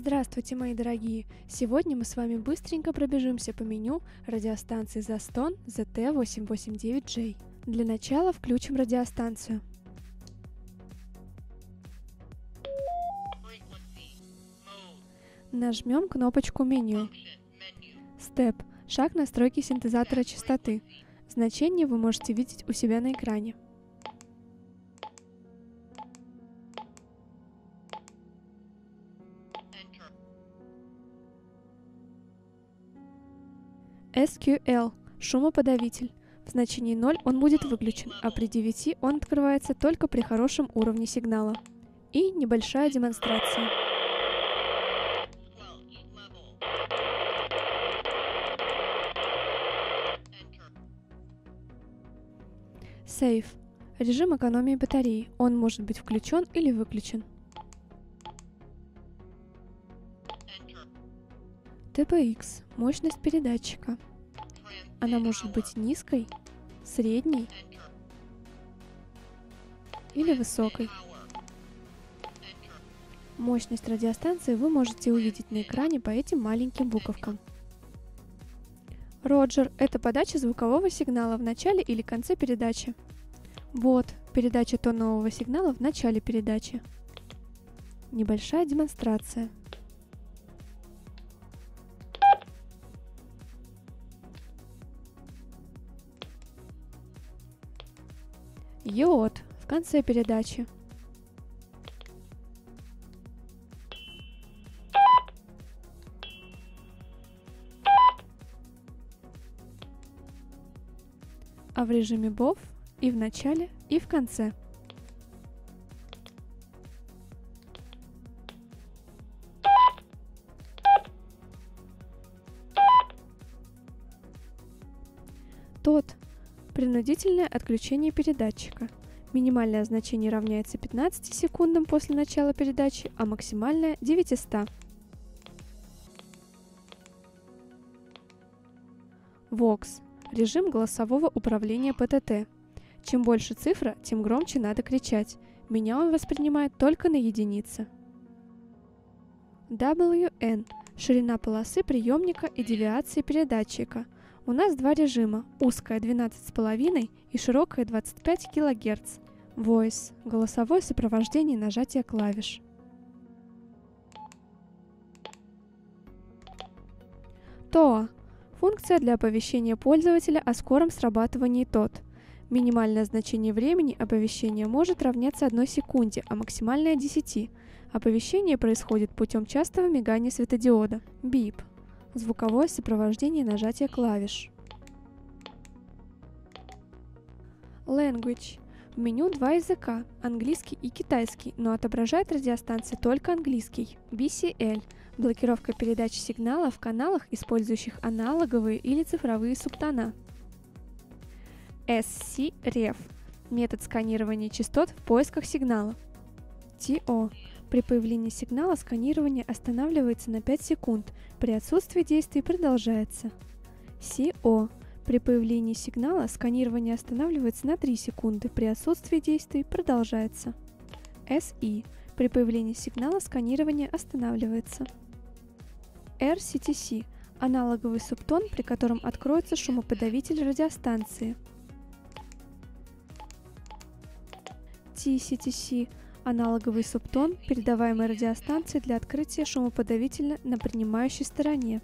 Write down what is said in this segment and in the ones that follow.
Здравствуйте, мои дорогие! Сегодня мы с вами быстренько пробежимся по меню радиостанции Zaston ZT889J. Для начала включим радиостанцию. Нажмем кнопочку меню. Step – шаг настройки синтезатора частоты. Значение вы можете видеть у себя на экране. SQL – шумоподавитель. В значении 0 он будет выключен, а при 9 он открывается только при хорошем уровне сигнала. И небольшая демонстрация. Save – режим экономии батареи. Он может быть включен или выключен. TPX – мощность передатчика. Она может быть низкой, средней или высокой. Мощность радиостанции вы можете увидеть на экране по этим маленьким буковкам. Роджер – это подача звукового сигнала в начале или конце передачи. Бот – передача тонового сигнала в начале передачи. Небольшая демонстрация. Йод в конце передачи. А в режиме BOF и в начале, и в конце. ТОТ – принудительное отключение передатчика. Минимальное значение равняется 15 секундам после начала передачи, а максимальное – 900. VOX – режим голосового управления ПТТ. Чем больше цифра, тем громче надо кричать. Меня он воспринимает только на единицы. WN – ширина полосы приемника и девиации передатчика. У нас два режима – узкая 12,5 и широкая 25 кГц. Voice – голосовое сопровождение нажатия клавиш. TOA – функция для оповещения пользователя о скором срабатывании ТОТ. Минимальное значение времени оповещения может равняться 1 секунде, а максимальное 10. Оповещение происходит путем частого мигания светодиода. BIP – звуковое сопровождение нажатия клавиш. Language – в меню два языка – английский и китайский, но отображает радиостанция только английский. BCL – блокировка передачи сигнала в каналах, использующих аналоговые или цифровые субтона. SCREF – метод сканирования частот в поисках сигнала. TO – при появлении сигнала сканирование останавливается на 5 секунд, при отсутствии действий продолжается. CO – при появлении сигнала сканирование останавливается на 3 секунды, при отсутствии действий продолжается. SE – при появлении сигнала сканирование останавливается. RCTC – аналоговый субтон, при котором откроется шумоподавитель радиостанции. TCTC – аналоговый субтон, передаваемый радиостанцией для открытия шумоподавителя на принимающей стороне.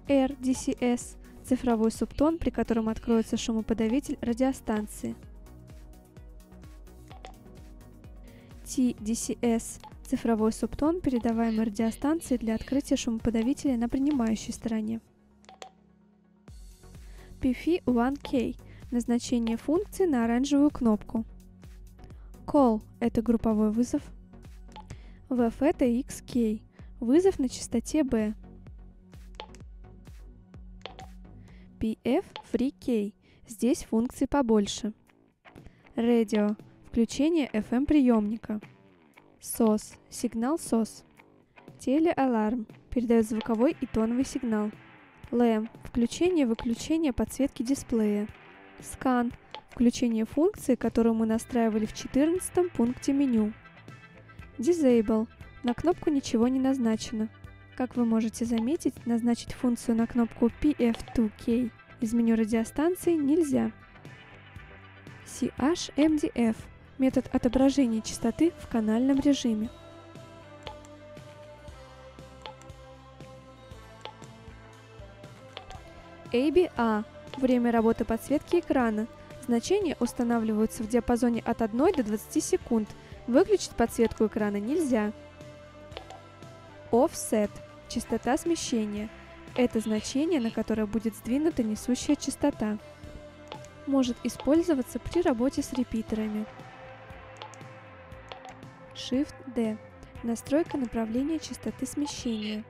RDCS – цифровой субтон, при котором откроется шумоподавитель радиостанции. TDCS – цифровой субтон, передаваемый радиостанцией для открытия шумоподавителя на принимающей стороне. PF1K – назначение функции на оранжевую кнопку. Call – это групповой вызов. VFTXK – вызов на частоте B. PF3K – здесь функции побольше. Radio – включение FM-приемника. SOS – сигнал SOS. Телеаларм – передает звуковой и тоновый сигнал. LAM – включение-выключение подсветки дисплея. Scan – включение функции, которую мы настраивали в 14 пункте меню. Disable – На кнопку ничего не назначено. Как вы можете заметить, назначить функцию на кнопку PF2K из меню радиостанции нельзя. CHMDF – метод отображения частоты в канальном режиме. ABA – время работы подсветки экрана. Значения устанавливаются в диапазоне от 1 до 20 секунд. Выключить подсветку экрана нельзя. Offset – частота смещения. Это значение, на которое будет сдвинута несущая частота. Может использоваться при работе с репитерами. Shift-D – настройка направления частоты смещения.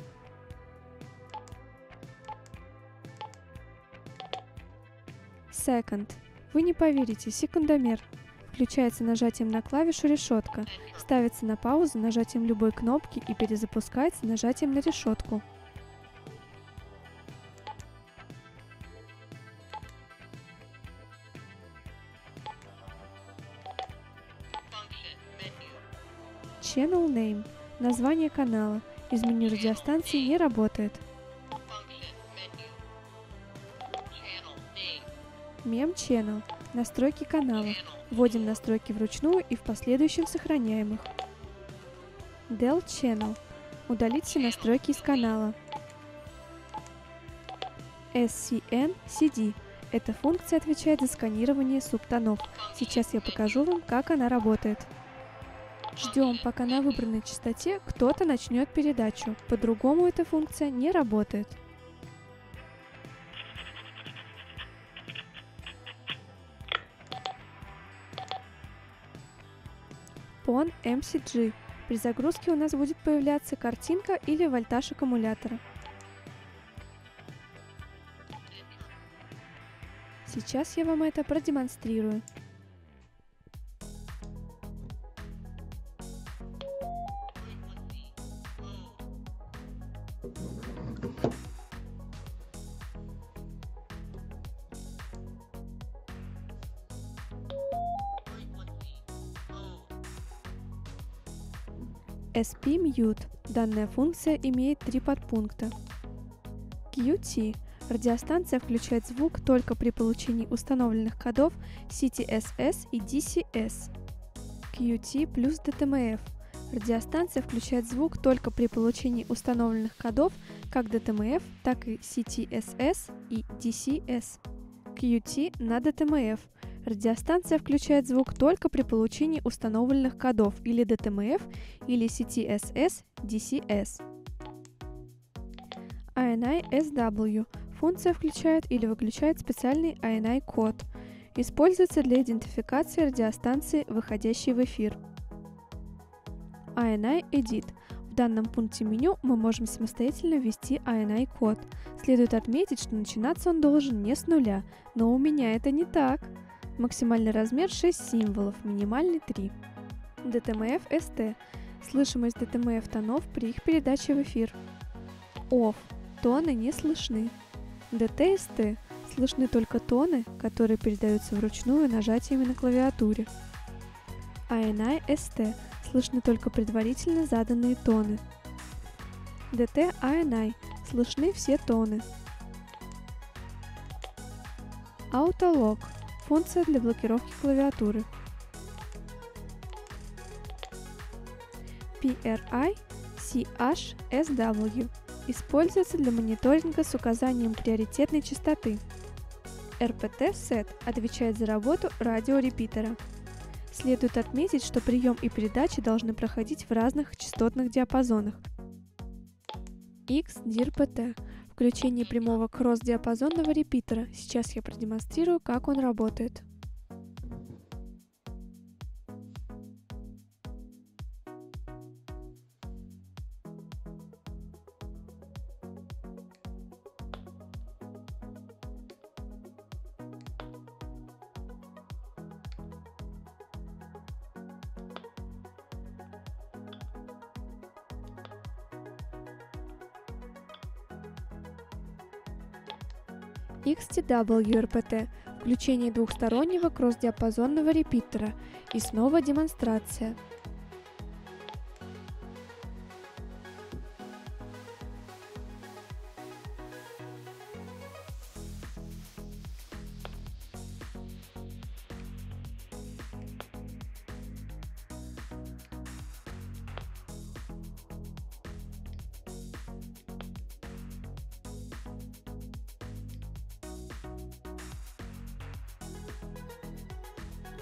Second. Вы не поверите, секундомер. Включается нажатием на клавишу решетка, ставится на паузу нажатием любой кнопки и перезапускается нажатием на решетку. Channel Name – название канала. Из меню радиостанции не работает. Mem Channel – настройки канала. Вводим настройки вручную и в последующем сохраняем их. Del Channel – удалить все настройки из канала. SCN-CD – эта функция отвечает за сканирование субтонов. Сейчас я покажу вам, как она работает. Ждем, пока на выбранной частоте кто-то начнет передачу. По-другому эта функция не работает. PON MCG. При загрузке у нас будет появляться картинка или вольтаж аккумулятора. Сейчас я вам это продемонстрирую. SP-Mute. Данная функция имеет 3 подпункта. QT. Радиостанция включает звук только при получении установленных кодов CTSS и DCS. QT плюс DTMF. Радиостанция включает звук только при получении установленных кодов как DTMF, так и CTSS и DCS. QT на DTMF. Радиостанция включает звук только при получении установленных кодов или DTMF, или CTSS, DCS. INI-SW. Функция включает или выключает специальный INI-код. Используется для идентификации радиостанции, выходящей в эфир. INI-Edit. В данном пункте меню мы можем самостоятельно ввести INI-код. Следует отметить, что начинаться он должен не с нуля, но у меня это не так. Максимальный размер 6 символов, минимальный 3. DTMF-ST. Слышимость DTMF тонов при их передаче в эфир. OFF. Тоны не слышны. DT-ST. Слышны только тоны, которые передаются вручную нажатиями на клавиатуре. INI-ST. Слышны только предварительно заданные тоны. DT-INI. Слышны все тоны. Autolock. Функция для блокировки клавиатуры. PRI-CH-SW. Используется для мониторинга с указанием приоритетной частоты. RPT-SET отвечает за работу радиорепитера. Следует отметить, что прием и передача должны проходить в разных частотных диапазонах. XDIR-PT. Включение прямого кросс-диапазонного репитера. Сейчас я продемонстрирую, как он работает. XTW-RPT – включение двухстороннего кросс-диапазонного репитера. И снова демонстрация.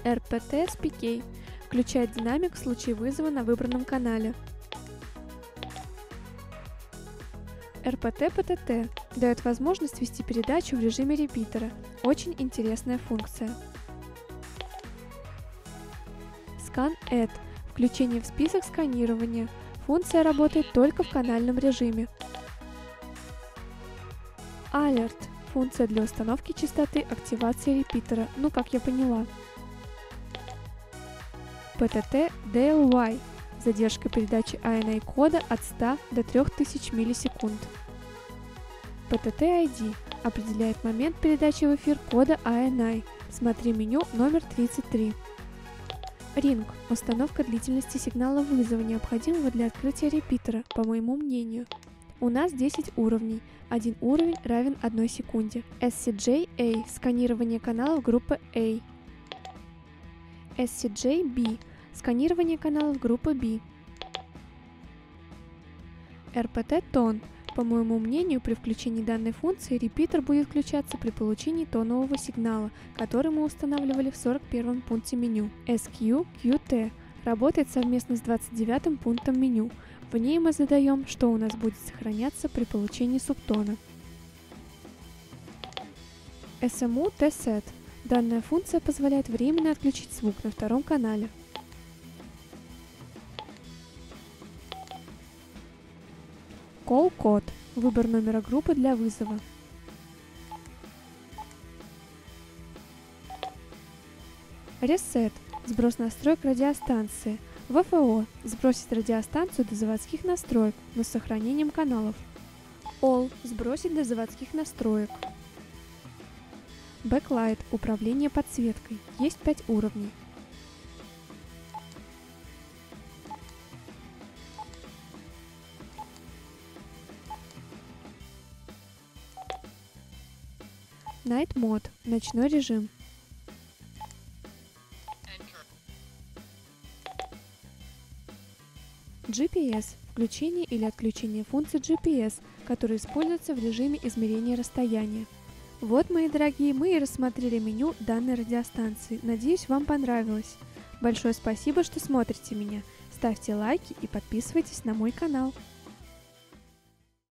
RPT SPK включает динамик в случае вызова на выбранном канале. RPT PTT дает возможность вести передачу в режиме репитера. Очень интересная функция. Scan Add – включение в список сканирования. Функция работает только в канальном режиме. Alert – функция для установки частоты активации репитера, как я поняла. PTT DLY – задержка передачи ANI кода от 100 до 3000 миллисекунд. PTT ID – определяет момент передачи в эфир кода ANI. Смотри меню номер 33. Ring – установка длительности сигнала вызова, необходимого для открытия репитера, по моему мнению. У нас 10 уровней. Один уровень равен 1 секунде. SCJ-A – сканирование каналов группы A. SCJ-B – сканирование каналов группы B. RPT-Tone – по моему мнению, при включении данной функции репитер будет включаться при получении тонового сигнала, который мы устанавливали в 41 пункте меню. SQ-QT работает совместно с 29 пунктом меню. В ней мы задаем, что у нас будет сохраняться при получении субтона. SMU-TSET. Данная функция позволяет временно отключить звук на втором канале. Call-код – выбор номера группы для вызова. Reset – сброс настроек радиостанции. ВФО – сбросить радиостанцию до заводских настроек, но с сохранением каналов. All – сбросить до заводских настроек. Backlight – управление подсветкой. Есть 5 уровней. Night Mode – ночной режим. GPS – включение или отключение функции GPS, которая используется в режиме измерения расстояния. Вот, мои дорогие, мы и рассмотрели меню данной радиостанции. Надеюсь, вам понравилось. Большое спасибо, что смотрите меня. Ставьте лайки и подписывайтесь на мой канал.